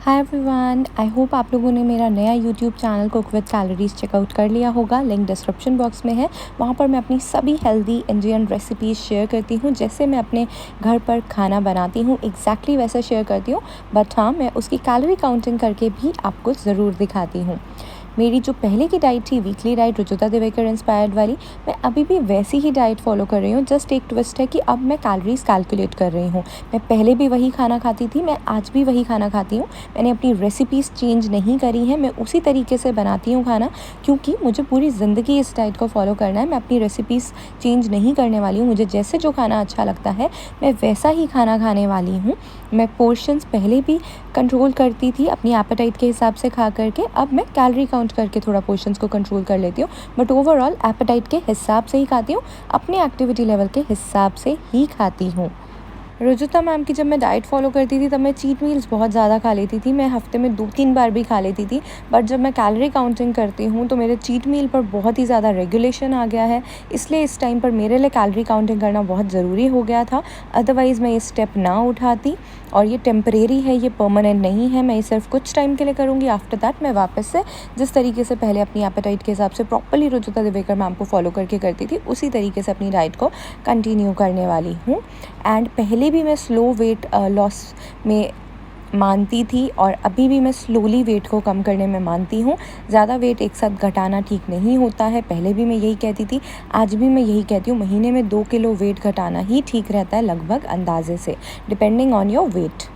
Hi everyone, I hope आप लोगों ने मेरा नया YouTube channel cook with calories check out कर लिया होगा। लिंक डिस्क्रिप्शन बॉक्स में है। वहाँ पर मैं अपनी सभी हेल्दी इंडियन रेसिपीज़ शेयर करती हूँ। जैसे मैं अपने घर पर खाना बनाती हूँ एग्जैक्टली वैसा शेयर करती हूँ, बट हाँ, मैं उसकी कैलोरी काउंटिंग करके भी आपको ज़रूर दिखाती हूँ। मेरी जो पहले की डाइट थी, weekly diet Rujuta Diwekar inspired वाली, मैं अभी भी वैसी ही डाइट फॉलो कर रही हूँ। जस्ट एक ट्विस्ट है कि अब मैं कैलोरीज कैलकुलेट कर रही हूँ। मैं पहले भी वही खाना खाती थी, मैं आज भी वही खाना खाती हूँ। मैंने अपनी रेसिपीज़ चेंज नहीं करी हैं, मैं उसी तरीके से बनाती हूँ खाना, क्योंकि मुझे पूरी ज़िंदगी इस डाइट को फॉलो करना है। मैं अपनी रेसिपीज़ चेंज नहीं करने वाली हूँ। मुझे जैसे जो खाना अच्छा लगता है मैं वैसा ही खाना खाने वाली हूँ। मैं पोर्शंस पहले भी कंट्रोल करती थी अपनी एपेटाइट के हिसाब से खा करके। अब मैं कैलोरी काउंट करके थोड़ा पोर्शंस को कंट्रोल कर लेती हूँ, बट ओवरऑल एपेटाइट के हिसाब से ही खाती हूँ, अपने एक्टिविटी लेवल के हिसाब से ही खाती हूँ। रुजुता मैम की जब मैं डाइट फॉलो करती थी तब मैं चीट मील्स बहुत ज़्यादा खा लेती थी। मैं हफ्ते में 2-3 बार भी खा लेती थी, बट जब मैं कैलोरी काउंटिंग करती हूँ तो मेरे चीट मील पर बहुत ही ज़्यादा रेगुलेशन आ गया है। इसलिए इस टाइम पर मेरे लिए कैलोरी काउंटिंग करना बहुत ज़रूरी हो गया था। अदरवाइज़ मैं ये स्टेप ना उठाती, और ये टेम्परेरी है, ये परमानेंट नहीं है। मैं ये सिर्फ कुछ टाइम के लिए करूँगी। आफ्टर दैट मैं वापस से जिस तरीके से पहले अपनी एपेटाइट के हिसाब से प्रॉपर्ली रुजुता दिवेकर मैम को फॉलो करके करती थी, उसी तरीके से अपनी डाइट को कंटिन्यू करने वाली हूँ। एंड पहले भी मैं स्लो वेट लॉस में मानती थी, और अभी भी मैं स्लोली वेट को कम करने में मानती हूँ। ज़्यादा वेट एक साथ घटाना ठीक नहीं होता है। पहले भी मैं यही कहती थी, आज भी मैं यही कहती हूँ। महीने में 2 किलो वेट घटाना ही ठीक रहता है, लगभग अंदाजे से, depending on your weight.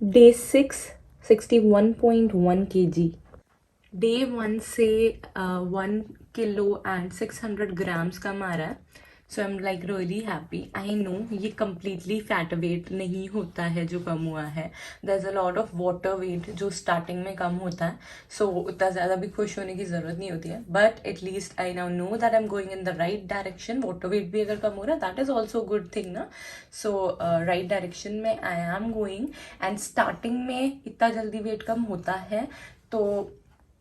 Day 6 61.1 kg। Day 1 से 1 किलो एंड 600 ग्राम्स कम आ रहा है। So I am like really happy. I know ये कम्प्लीटली फैट वेट नहीं होता है जो कम हुआ है। There is a lot of water weight जो स्टार्टिंग में कम होता है। सो उतना ज़्यादा भी खुश होने की ज़रूरत नहीं होती है, but at least I now know that I am going in the right direction. Water weight भी अगर कम हो रहा है, that is also good thing ना। सो राइट डायरेक्शन में I am going. And starting में इतना जल्दी वेट कम होता है तो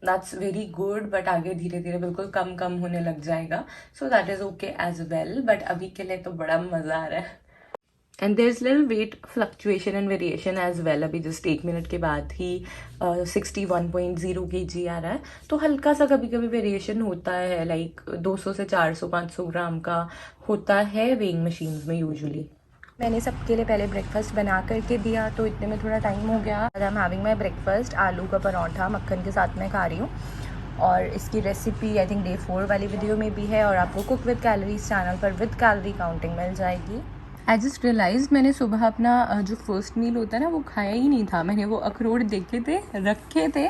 दैट्स वेरी गुड, बट आगे धीरे धीरे बिल्कुल कम कम होने लग जाएगा। So that is okay as well, but अभी के लिए तो बड़ा मजा आ रहा है। And there is little weight fluctuation and variation as well. अभी जस्ट 1 मिनट के बाद ही 61.0 kg आ रहा है, तो हल्का सा कभी कभी वेरिएशन होता है, लाइक 200 से 400-500 ग्राम का होता है वेइंग मशीन में यूजुअली। मैंने सबके लिए पहले ब्रेकफास्ट बना करके दिया, तो इतने में थोड़ा टाइम हो गया। आई एम हैविंग माई ब्रेकफास्ट, आलू का पराठा मक्खन के साथ में खा रही हूँ। और इसकी रेसिपी आई थिंक डे 4 वाली वीडियो में भी है, और आपको कुक विद कैलोरीज चैनल पर विद कैलोरी काउंटिंग मिल जाएगी। आई जस्ट रियलाइज मैंने सुबह अपना जो फर्स्ट मील होता है ना वो खाया ही नहीं था। मैंने वो अखरोट देखे थे, रखे थे,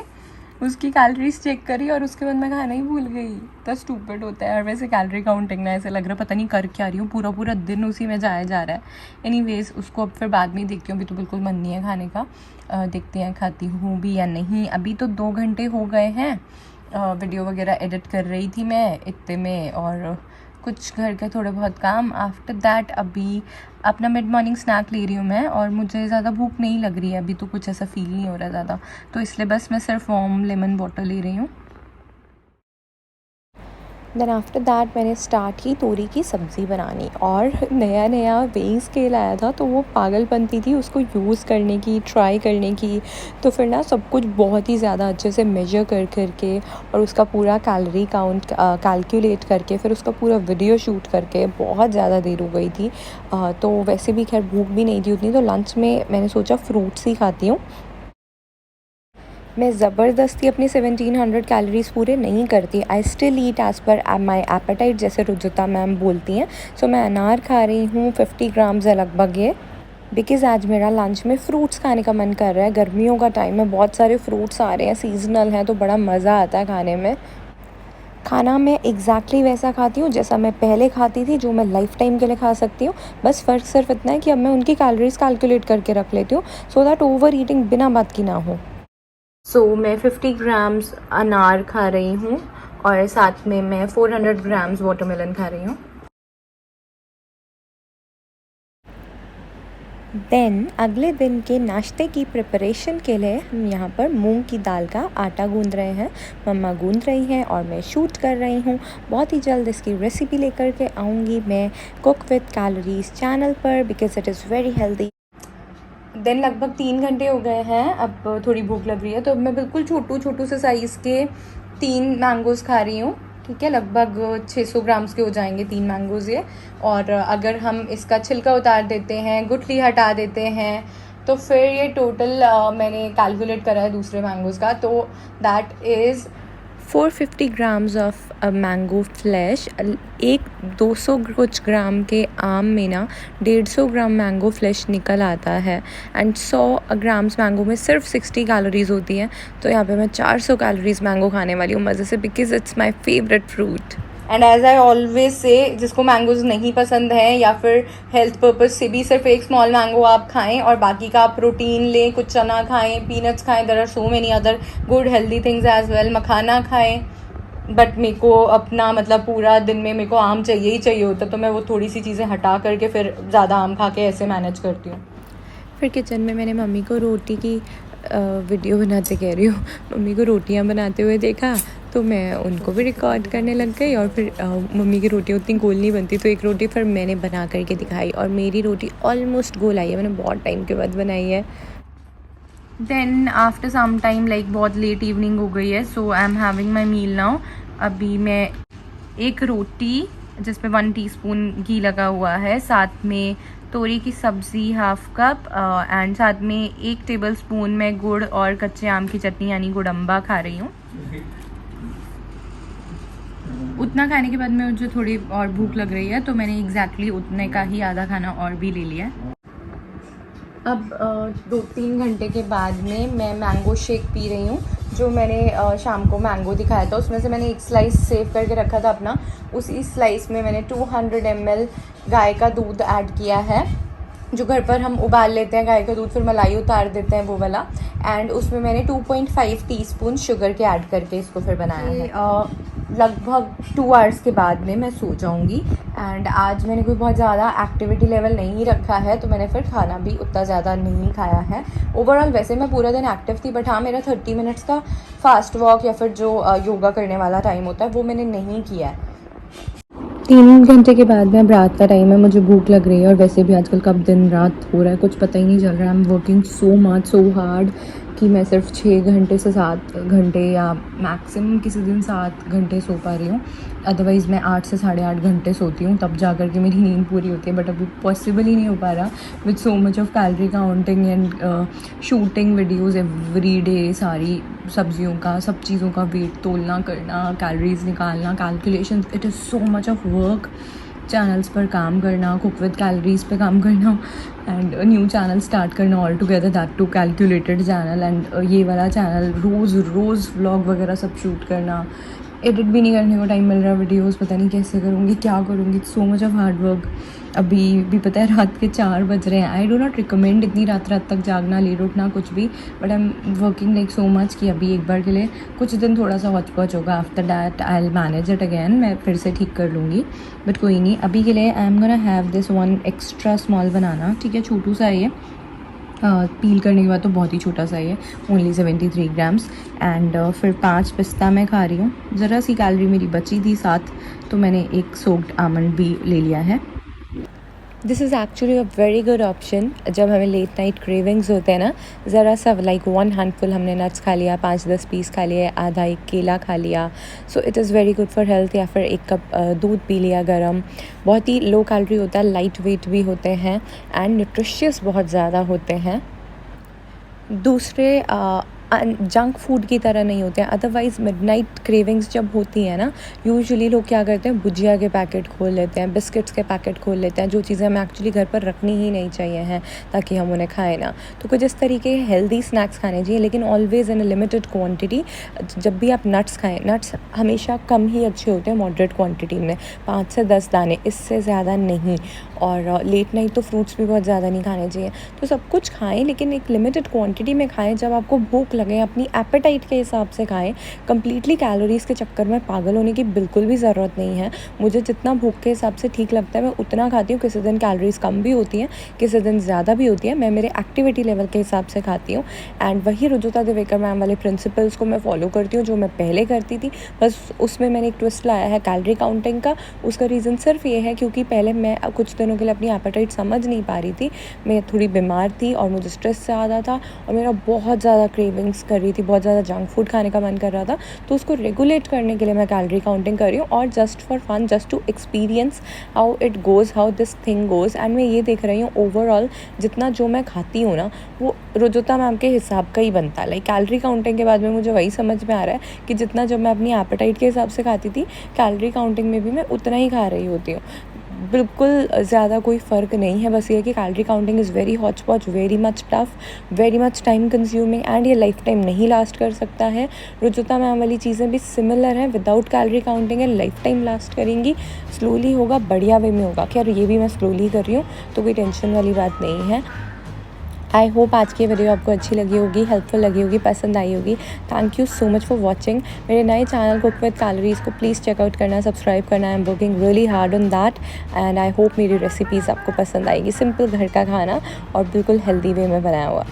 उसकी कैलोरीज चेक करी और उसके बाद मैं खाना ही भूल गई। तो स्टूपिड होता है। और वैसे कैलोरी काउंटिंग ना ऐसे लग रहा पता नहीं कर क्या रही हूँ, पूरा पूरा दिन उसी में जाया जा रहा है। एनीवेज उसको अब फिर बाद में ही देखती हूँ, अभी तो बिल्कुल मन नहीं है खाने का। देखते हैं खाती हूँ भी या नहीं। अभी तो 2 घंटे हो गए हैं। वीडियो वगैरह एडिट कर रही थी मैं इतने में, और कुछ घर के थोड़े बहुत काम। आफ्टर दैट अभी अपना मिड मॉर्निंग स्नैक ले रही हूँ मैं, और मुझे ज़्यादा भूख नहीं लग रही है अभी, तो कुछ ऐसा फील नहीं हो रहा ज़्यादा, तो इसलिए बस मैं सिर्फ वार्म लेमन वाटर ले रही हूँ। देन आफ्टर दैट मैंने स्टार्ट की तोरी की सब्ज़ी बनानी, और नया नया वेइंग स्केल आया था तो वो पागलपंती थी उसको यूज़ करने की, ट्राई करने की। तो फिर ना सब कुछ बहुत ही ज़्यादा अच्छे से मेजर कर करके, और उसका पूरा कैलोरी काउंट कैलकुलेट करके, फिर उसका पूरा वीडियो शूट करके बहुत ज़्यादा देर हो गई थी। तो वैसे भी खैर भूख भी नहीं थी उतनी, तो लंच में मैंने सोचा फ्रूट्स ही खाती हूँ। मैं ज़बरदस्ती अपनी 1700 कैलोरीज़ पूरे नहीं करती। I still eat as per my apatite, जैसे रुजुता मैम बोलती हैं। सो मैं अनार खा रही हूँ, 50 ग्राम्स है लगभग ये, बिकॉज़ आज मेरा लंच में फ्रूट्स खाने का मन कर रहा है। गर्मियों का टाइम है, बहुत सारे फ्रूट्स आ रहे हैं, सीजनल हैं, तो बड़ा मज़ा आता है खाने में। खाना मैं एग्जैक्टली वैसा खाती हूँ जैसा मैं पहले खाती थी, जो मैं लाइफ टाइम के लिए खा सकती हूँ। बस फ़र्क सिर्फ इतना है कि अब मैं उनकी कैलोरीज़ कैलकुलेट करके रख लेती हूँ, सो दैट ओवर ईटिंग बिना बात की ना हो। सो मैं 50 ग्राम्स अनार खा रही हूँ, और साथ में मैं 400 ग्राम्स वाटरमेलन खा रही हूँ। देन अगले दिन के नाश्ते की प्रिपरेशन के लिए हम यहाँ पर मूंग की दाल का आटा गूंद रहे हैं। मम्मा गूंद रही हैं और मैं शूट कर रही हूँ। बहुत ही जल्द इसकी रेसिपी लेकर के आऊँगी मैं कुक विद कैलोरीज चैनल पर, because it is very healthy. Then लगभग 3 घंटे हो गए हैं, अब थोड़ी भूख लग रही है, तो अब मैं बिल्कुल छोटू से साइज़ के 3 मैंगोज़ खा रही हूँ। ठीक है, लगभग 600 ग्राम्स के हो जाएंगे 3 मैंगोज़ ये। और अगर हम इसका छिलका उतार देते हैं, गुठली हटा देते हैं, तो फिर ये टोटल मैंने कैलकुलेट करा है दूसरे मैंगोज़ का, तो that is 450 grams of mango flash. एक 200 कुछ ग्राम के आम में ना 150 ग्राम मैंगो फ्लैश निकल आता है, एंड 100 ग्राम्स मैंगो में सिर्फ 60 कैलोरीज़ होती हैं। तो यहाँ पे मैं 400 कैलोरीज़ मैंगो खाने वाली हूँ मज़े से, because it's my favourite fruit. And as I always say, जिसको मैंगोज़ नहीं पसंद है या फिर हेल्थ पर्पज़ से भी सिर्फ एक स्मॉल मैंगो आप खाएं और बाकी का आप प्रोटीन लें, कुछ चना खाएं, पीनट्स खाएं, there are so many other good healthy things as well, makhana खाएं। बट मेरे को अपना मतलब पूरा दिन में मेरे को आम चाहिए ही चाहिए होता, तो मैं वो थोड़ी सी चीज़ें हटा करके फिर ज़्यादा आम खा के ऐसे मैनेज करती हूँ। फिर किचन में मैंने मम्मी को रोटी की वीडियो बनाते कह रही हूँ, मम्मी को रोटियाँ बनाते हुए देखा, तो मैं उनको भी रिकॉर्ड करने लग गई। और फिर मम्मी की रोटी उतनी गोल नहीं बनती, तो एक रोटी फिर मैंने बना करके दिखाई, और मेरी रोटी ऑलमोस्ट गोल आई है, मैंने बहुत टाइम के बाद बनाई है। Then after some time, like बहुत लेट इवनिंग हो गई है, so I am having my meal now. अभी मैं एक रोटी जिस पे 1 टीस्पून घी लगा हुआ है, साथ में तोरी की सब्ज़ी हाफ कप, एंड साथ में 1 टेबल स्पून में गुड़ और कच्चे आम की चटनी यानी गुड़म्बा खा रही हूँ। उतना खाने के बाद में मुझे थोड़ी और भूख लग रही है, तो मैंने एग्जैक्टली उतने का ही आधा खाना और भी ले लिया। अब 2-3 घंटे के बाद में मैं मैंगो शेक पी रही हूँ। जो मैंने शाम को मैंगो दिखाया था, उसमें से मैंने एक स्लाइस सेव करके रखा था अपना, उसी स्लाइस में मैंने 200 ml गाय का दूध ऐड किया है, जो घर पर हम उबाल लेते हैं गाय का दूध, फिर मलाई उतार देते हैं वो वाला। एंड उसमें मैंने 2.5 टीस्पून शुगर के ऐड करके इसको फिर बनाया है। लगभग 2 आवर्स के बाद में मैं सो जाऊंगी। एंड आज मैंने कोई बहुत ज़्यादा एक्टिविटी लेवल नहीं रखा है, तो मैंने फिर खाना भी उतना ज़्यादा नहीं खाया है। ओवरऑल वैसे मैं पूरा दिन एक्टिव थी, बट हाँ, मेरा 30 मिनट्स का फास्ट वॉक या फिर जो योगा करने वाला टाइम होता है वो मैंने नहीं किया है। 3 घंटे के बाद में अब रात का टाइम है, मुझे भूख लग रही है, और वैसे भी आजकल कब दिन रात हो रहा है कुछ पता ही नहीं चल रहा है। I am working so much so hard कि मैं सिर्फ 6 घंटे से 7 घंटे या मैक्सिमम किसी दिन 7 घंटे सो पा रही हूँ। अदरवाइज़ मैं 8 से 8.5 घंटे सोती हूँ, तब जा कर के मेरी नींद पूरी होती है। बट अभी पॉसिबल ही नहीं हो पा रहा with so much of calorie counting and shooting videos every day. सारी सब्जियों का, सब चीज़ों का वेट तोलना करना, कैलोरीज निकालना, calculation, it is so much of work. Channels पर काम करना, कुक विद कैलोरीज पे काम करना, एंड न्यू चैनल स्टार्ट करना all together, that too calculated channel, and ये वाला चैनल रोज़ व्लॉग वगैरह सब शूट करना, एडिट भी नहीं करने को टाइम मिल रहा, वीडियोस पता नहीं कैसे करूँगी, क्या करूँगी, सो मच ऑफ हार्ड वर्क। अभी भी पता है रात के 4 बज रहे हैं। आई डो नॉट रिकमेंड इतनी रात तक जागना, लेट उठना, कुछ भी, but I am working like so much कि अभी एक बार के लिए कुछ दिन थोड़ा सा हौच पौच होगा, after that I will manage it again, मैं फिर से ठीक कर लूँगी। बट कोई नहीं, अभी के लिए I am gonna have this 1 extra small banana. ठीक है, छोटू सा है ये, पील करने के बाद तो बहुत ही छोटा सा है, ओनली 73 ग्राम्स। एंड फिर 5 पिस्ता मैं खा रही हूँ, ज़रा सी कैलोरी मेरी बची थी साथ, तो मैंने एक सोक्ड आमंड भी ले लिया है। This is actually a very good option जब हमें लेट नाइट क्रेविंग्स होते हैं ना, ज़रा सा लाइक 1 हैंडफुल हमने नट्स खा लिया, 5-10 पीस खा लिए, आधा एक केला खा लिया, so it is very good for health. या फिर 1 कप दूध पी लिया गर्म, बहुत ही लो कैलोरी होता है, लाइट वेट भी होते हैं, एंड न्यूट्रिशियस बहुत ज़्यादा होते हैं। दूसरे जंक फूड की तरह नहीं होते हैं। अदरवाइज़ मिडनाइट क्रेविंग्स जब होती हैं ना, यूजुअली लोग क्या करते हैं, भुजिया के पैकेट खोल लेते हैं, बिस्किट्स के पैकेट खोल लेते हैं, जो चीज़ें हमें एक्चुअली घर पर रखनी ही नहीं चाहिए हैं ताकि हम उन्हें खाएं ना। तो कुछ इस तरीके के हेल्दी स्नैक्स खाने चाहिए, लेकिन always in a limited quantity. जब भी आप नट्स खाएं, नट्स हमेशा कम ही अच्छे होते हैं, मॉडरेट क्वान्टिटी में, 5 से 10 दाने, इससे ज़्यादा नहीं। और लेट नाइट तो फ्रूट्स भी बहुत ज़्यादा नहीं खाने चाहिए। तो सब कुछ खाएँ, लेकिन एक लिमिटेड क्वांटिटी में खाएँ। जब आपको भूख लगे अपनी एपेटाइट के हिसाब से खाएं। कंप्लीटली कैलोरीज़ के चक्कर में पागल होने की बिल्कुल भी ज़रूरत नहीं है। मुझे जितना भूख के हिसाब से ठीक लगता है मैं उतना खाती हूँ। किसी दिन कैलोरीज़ कम भी होती हैं, किसी दिन ज़्यादा भी होती है। मैं मेरे एक्टिविटी लेवल के हिसाब से खाती हूँ। एंड वही रुजुता दिवेकर मैम वाले प्रिंसिपल्स को मैं फॉलो करती हूँ जो मैं पहले करती थी, बस उसमें मैंने एक ट्विस्ट लाया है कैलोरी काउंटिंग का। उसका रीज़न सिर्फ ये है क्योंकि पहले मैं कुछ दिनों के लिए अपनी एपेटाइट समझ नहीं पा रही थी। मैं थोड़ी बीमार थी और मुझे स्ट्रेस से आ रहा था और मेरा बहुत ज़्यादा क्रेविंग्स कर रही थी, बहुत ज़्यादा जंक फूड खाने का मन कर रहा था। तो उसको रेगुलेट करने के लिए मैं कैलोरी काउंटिंग कर रही हूँ और just for fun, just to experience how it goes, how this thing goes. And मैं ये देख रही हूँ ओवरऑल जितना जो मैं खाती हूँ ना वो रुजुता मैम के हिसाब का ही बनता है। लाइक कैलोरी काउंटिंग के बाद में मुझे वही समझ में आ रहा है कि जितना जब मैं अपनी एपेटाइट के हिसाब से खाती थी, कैलोरी काउंटिंग में भी मैं उतना ही खा रही होती हूँ। बिल्कुल ज़्यादा कोई फ़र्क नहीं है। बस ये है कि calorie counting is very hotch potch, very much tough, very much time consuming and ये लाइफ टाइम नहीं लास्ट कर सकता है। रुजुता मैम वाली चीज़ें भी सिमिलर हैं, विदाउट कैलोरी काउंटिंग है, लाइफ टाइम लास्ट करेंगी। स्लोली होगा, बढ़िया वे में होगा। खैर ये भी मैं स्लोली कर रही हूँ तो कोई टेंशन वाली बात नहीं है। आई होप आज की वीडियो आपको अच्छी लगी होगी, हेल्पफुल लगी होगी, पसंद आई होगी। Thank you so much for watching. मेरे नए चैनल कुक विद कैलोरीज़ को प्लीज़ चेकआउट करना, सब्सक्राइब करना। I am working really hard on that and I hope मेरी रेसिपीज़ आपको पसंद आएगी। सिंपल घर का खाना और बिल्कुल हेल्दी वे में बनाया हुआ।